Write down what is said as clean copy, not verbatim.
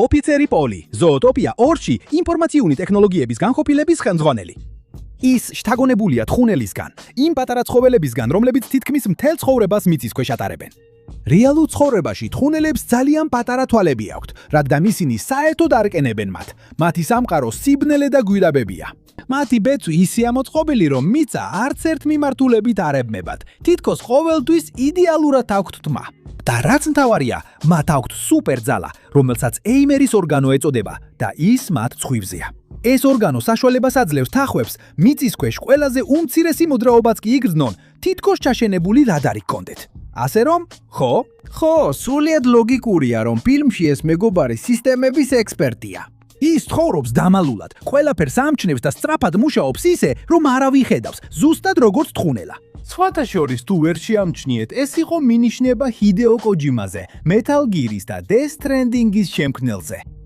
ოფიცერი პოლი, ზოოტოპია ორში ინფორმაციული ტექნოლოგიების განყოფილების ხელმძღვანელი. ის შთაგონებულია თხუნელისგან, იმ პატარა ცხოველებისგან, რომლებიც თითქმის მთელ ცხოვრებას მიწისქვეშ ატარებენ. რეალურ ცხოვრებაში თხუნელებს ძალიან პატარა თვალები აქვთ, რადგან ისინი საერთოდ არ ყენებენ მათ. მათი სამყარო სიბნელე და გვირაბებია. მათი ბეწვი ისე ამოწყობილი, რომ მიწა არც ერთ მიმართულებით არ ებმებათ. თითქოს ყოველთვის იდეალურად აქვთ თმა. და რაც მთავარია, მათ აქვთ სუპერძალა, რომელსაც ეიმერის ორგანო ეწოდება და ის მათ ცხვივზეა. ეს ორგანო საშუალებას აძლევს თახვებს მიწისქვეშ ყველაზე უმცირესი მოძრაობაც კი იგრძნონ, თითქოს ჩაშენებული რადარი გქონდეთ. ასე რომ, ხო, სრულიად ლოგიკურია, რომ ფილმში ეს მეგობარი სისტემების ექსპერტია. ის ცხოვრობს დამალულად, ყველაფერს ამჩნევს და სწრაფად მუშაობს ისე, რომ არავინ ხედავს, ზუსტად როგორც თხუნელა. სხვათა შორის თუ ვერ შეამჩნიეთ, ეს იყო მინიშნება ჰიდეო კოჯიმაზე, Metal Gear-ის და Death Stranding-ის შემქმნელზე.